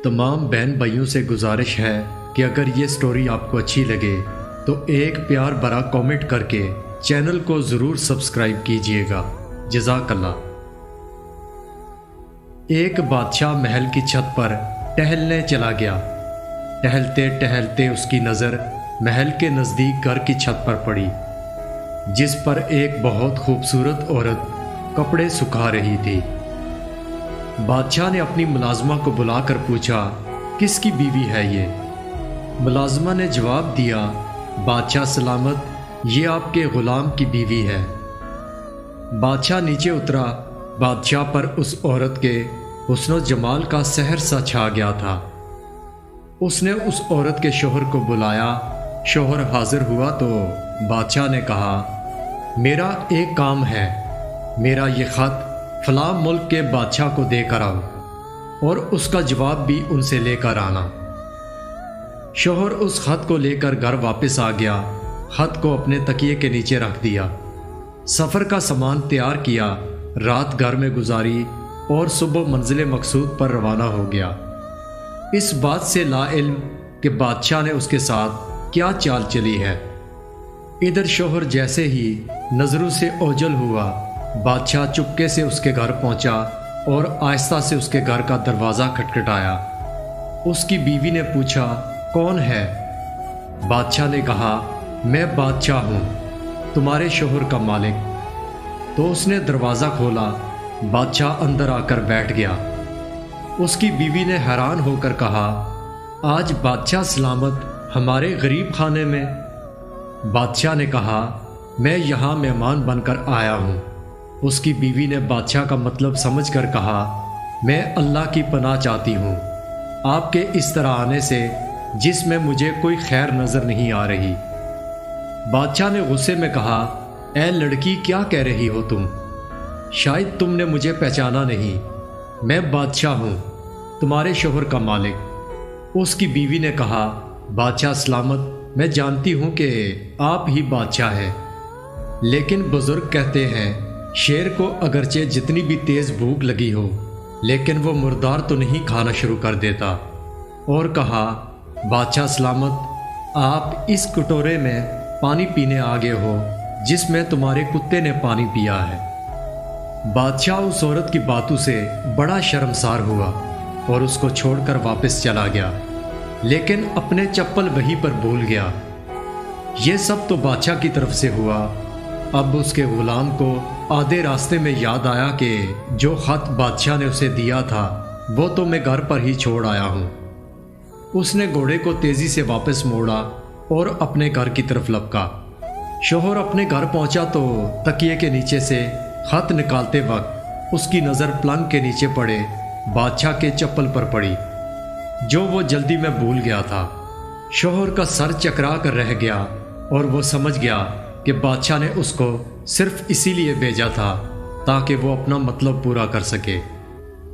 تمام بہن بھائیوں سے گزارش ہے کہ اگر یہ سٹوری آپ کو اچھی لگے تو ایک پیار بھرا کامنٹ کر کے چینل کو ضرور سبسکرائب کیجئے گا۔ جزاک اللہ۔ ایک بادشاہ محل کی چھت پر ٹہلنے چلا گیا۔ ٹہلتے ٹہلتے اس کی نظر محل کے نزدیک گھر کی چھت پر پڑی، جس پر ایک بہت خوبصورت عورت کپڑے سکھا رہی تھی۔ بادشاہ نے اپنی ملازمہ کو بلا کر پوچھا، کس کی بیوی ہے یہ؟ ملازمہ نے جواب دیا، بادشاہ سلامت، یہ آپ کے غلام کی بیوی ہے۔ بادشاہ نیچے اترا۔ بادشاہ پر اس عورت کے حسن و جمال کا سحر سا چھا گیا تھا۔ اس نے اس عورت کے شوہر کو بلایا۔ شوہر حاضر ہوا تو بادشاہ نے کہا، میرا ایک کام ہے، میرا یہ خط فلاں ملک کے بادشاہ کو دے کر آؤ اور اس کا جواب بھی ان سے لے کر آنا۔ شوہر اس خط کو لے کر گھر واپس آ گیا۔ خط کو اپنے تکیے کے نیچے رکھ دیا، سفر کا سامان تیار کیا، رات گھر میں گزاری اور صبح منزل مقصود پر روانہ ہو گیا، اس بات سے لا علم کہ بادشاہ نے اس کے ساتھ کیا چال چلی ہے۔ ادھر شوہر جیسے ہی نظروں سے اوجھل ہوا، بادشاہ چپکے سے اس کے گھر پہنچا اور آہستہ سے اس کے گھر کا دروازہ کھٹکھٹایا۔ اس کی بیوی نے پوچھا، کون ہے؟ بادشاہ نے کہا، میں بادشاہ ہوں، تمہارے شوہر کا مالک۔ تو اس نے دروازہ کھولا۔ بادشاہ اندر آ کر بیٹھ گیا۔ اس کی بیوی نے حیران ہو کر کہا، آج بادشاہ سلامت ہمارے غریب خانے میں؟ بادشاہ نے کہا، میں یہاں مہمان بن کر آیا ہوں۔ اس کی بیوی نے بادشاہ کا مطلب سمجھ کر کہا، میں اللہ کی پناہ چاہتی ہوں آپ کے اس طرح آنے سے، جس میں مجھے کوئی خیر نظر نہیں آ رہی۔ بادشاہ نے غصے میں کہا، اے لڑکی، کیا کہہ رہی ہو تم؟ شاید تم نے مجھے پہچانا نہیں، میں بادشاہ ہوں، تمہارے شوہر کا مالک۔ اس کی بیوی نے کہا، بادشاہ سلامت، میں جانتی ہوں کہ آپ ہی بادشاہ ہیں، لیکن بزرگ کہتے ہیں شیر کو اگرچہ جتنی بھی تیز بھوک لگی ہو لیکن وہ مردار تو نہیں کھانا شروع کر دیتا۔ اور کہا، بادشاہ سلامت، آپ اس کٹورے میں پانی پینے آگے ہو جس میں تمہارے کتے نے پانی پیا ہے۔ بادشاہ اس عورت کی باتوں سے بڑا شرمسار ہوا اور اس کو چھوڑ کر واپس چلا گیا، لیکن اپنے چپل وہیں پر بھول گیا۔ یہ سب تو بادشاہ کی طرف سے ہوا۔ اب اس کے غلام کو آدھے راستے میں یاد آیا کہ جو خط بادشاہ نے اسے دیا تھا وہ تو میں گھر پر ہی چھوڑ آیا ہوں۔ اس نے گھوڑے کو تیزی سے واپس موڑا اور اپنے گھر کی طرف لپکا۔ شوہر اپنے گھر پہنچا تو تکیے کے نیچے سے خط نکالتے وقت اس کی نظر پلنگ کے نیچے پڑے بادشاہ کے چپل پر پڑی، جو وہ جلدی میں بھول گیا تھا۔ شوہر کا سر چکرا کر رہ گیا اور وہ سمجھ گیا کہ بادشاہ نے اس کو صرف اسی لیے بھیجا تھا تاکہ وہ اپنا مطلب پورا کر سکے۔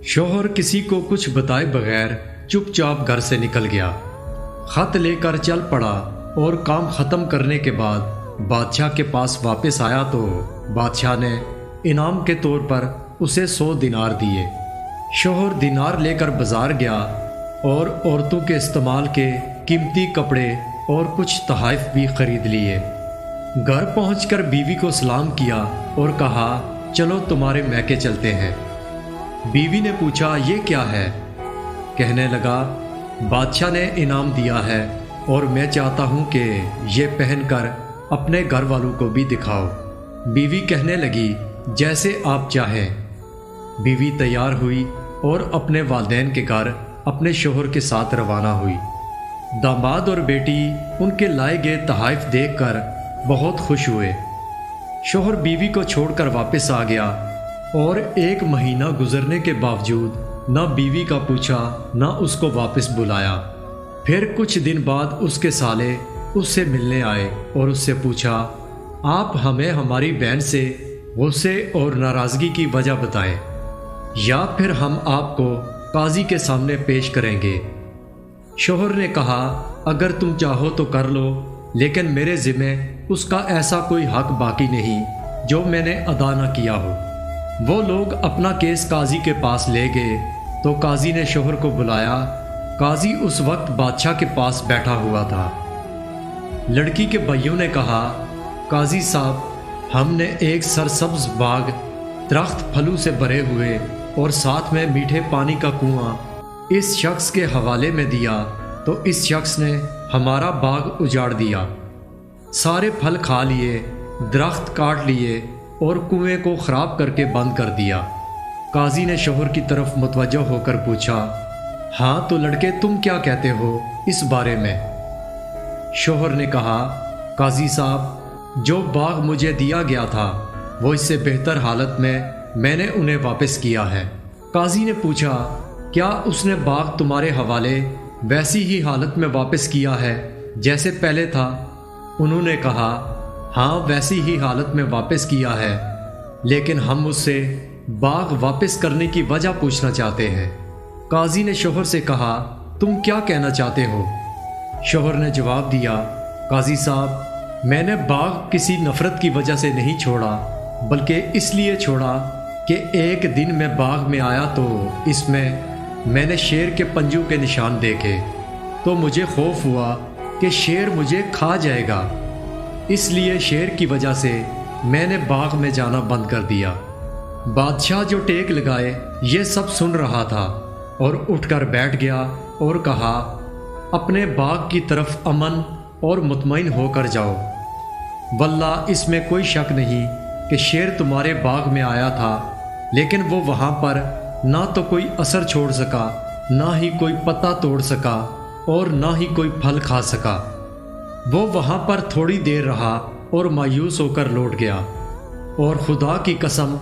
شوہر کسی کو کچھ بتائے بغیر چپ چاپ گھر سے نکل گیا، خط لے کر چل پڑا اور کام ختم کرنے کے بعد بادشاہ کے پاس واپس آیا تو بادشاہ نے انعام کے طور پر اسے 100 دینار دیے۔ شوہر دینار لے کر بازار گیا اور عورتوں کے استعمال کے قیمتی کپڑے اور کچھ تحائف بھی خرید لیے۔ گھر پہنچ کر بیوی کو سلام کیا اور کہا، چلو تمہارے میکے چلتے ہیں۔ بیوی نے پوچھا، یہ کیا ہے؟ کہنے لگا، بادشاہ نے انعام دیا ہے اور میں چاہتا ہوں کہ یہ پہن کر اپنے گھر والوں کو بھی دکھاؤ۔ بیوی کہنے لگی، جیسے آپ چاہیں۔ بیوی تیار ہوئی اور اپنے والدین کے گھر اپنے شوہر کے ساتھ روانہ ہوئی۔ داماد اور بیٹی ان کے لائے گئے تحائف دیکھ کر بہت خوش ہوئے۔ شوہر بیوی کو چھوڑ کر واپس آ گیا اور 1 مہینہ گزرنے کے باوجود نہ بیوی کا پوچھا نہ اس کو واپس بلایا۔ پھر کچھ دن بعد اس کے سالے اس سے ملنے آئے اور اس سے پوچھا، آپ ہمیں ہماری بہن سے غصے اور ناراضگی کی وجہ بتائیں یا پھر ہم آپ کو قاضی کے سامنے پیش کریں گے۔ شوہر نے کہا، اگر تم چاہو تو کر لو، لیکن میرے ذمہ اس کا ایسا کوئی حق باقی نہیں جو میں نے ادا نہ کیا ہو۔ وہ لوگ اپنا کیس قاضی کے پاس لے گئے تو قاضی نے شوہر کو بلایا قاضی اس وقت بادشاہ کے پاس بیٹھا ہوا تھا۔ لڑکی کے بھائیوں نے کہا، قاضی صاحب، ہم نے ایک سرسبز باغ، درخت پھلوں سے بھرے ہوئے اور ساتھ میں میٹھے پانی کا کنواں اس شخص کے حوالے میں دیا تو اس شخص نے ہمارا باغ اجاڑ دیا، سارے پھل کھا لیے، درخت کاٹ لیے اور کنویں کو خراب کر کے بند کر دیا۔ قاضی نے شوہر کی طرف متوجہ ہو کر پوچھا، ہاں تو لڑکے تم کیا کہتے ہو اس بارے میں؟ شوہر نے کہا، قاضی صاحب، جو باغ مجھے دیا گیا تھا وہ اس سے بہتر حالت میں نے انہیں واپس کیا ہے۔ قاضی نے پوچھا، کیا اس نے باغ تمہارے حوالے ویسی ہی حالت میں واپس کیا ہے جیسے پہلے تھا؟ انہوں نے کہا، ہاں ویسی ہی حالت میں واپس کیا ہے، لیکن ہم اس سے باغ واپس کرنے کی وجہ پوچھنا چاہتے ہیں۔ قاضی نے شوہر سے کہا، تم کیا کہنا چاہتے ہو؟ شوہر نے جواب دیا، قاضی صاحب، میں نے باغ کسی نفرت کی وجہ سے نہیں چھوڑا، بلکہ اس لیے چھوڑا کہ ایک دن میں باغ میں آیا تو اس میں نے شیر کے پنجوں کے نشان دیکھے، تو مجھے خوف ہوا کہ شیر مجھے کھا جائے گا، اس لیے شیر کی وجہ سے میں نے باغ میں جانا بند کر دیا۔ بادشاہ جو ٹیک لگائے یہ سب سن رہا تھا اور اٹھ کر بیٹھ گیا اور کہا، اپنے باغ کی طرف امن اور مطمئن ہو کر جاؤ، واللہ اس میں کوئی شک نہیں کہ شیر تمہارے باغ میں آیا تھا، لیکن وہ وہاں پر نہ تو کوئی اثر چھوڑ سکا، نہ ہی کوئی پتا توڑ سکا اور نہ ہی کوئی پھل کھا سکا۔ وہ وہاں پر تھوڑی دیر رہا اور مایوس ہو کر لوٹ گیا، اور خدا کی قسم،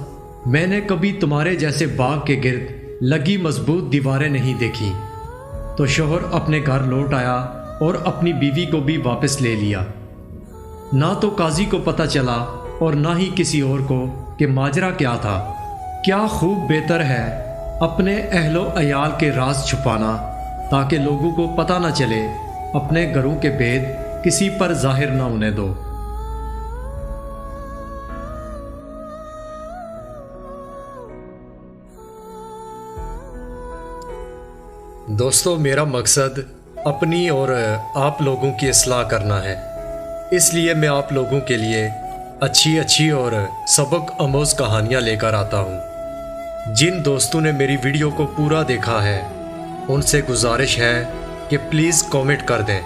میں نے کبھی تمہارے جیسے باغ کے گرد لگی مضبوط دیواریں نہیں دیکھی۔ تو شوہر اپنے گھر لوٹ آیا اور اپنی بیوی کو بھی واپس لے لیا۔ نہ تو قاضی کو پتہ چلا اور نہ ہی کسی اور کو کہ ماجرا کیا تھا۔ کیا خوب بہتر ہے اپنے اہل و عیال کے راز چھپانا تاکہ لوگوں کو پتہ نہ چلے، اپنے گھروں کے بید کسی پر ظاہر نہ ہونے دو۔ دوستو، میرا مقصد اپنی اور آپ لوگوں کی اصلاح کرنا ہے، اس لیے میں آپ لوگوں کے لیے اچھی اور سبق آموز کہانیاں لے کر آتا ہوں۔ جن دوستوں نے میری ویڈیو کو پورا دیکھا ہے ان سے گزارش ہے کہ پلیز کامنٹ کر دیں۔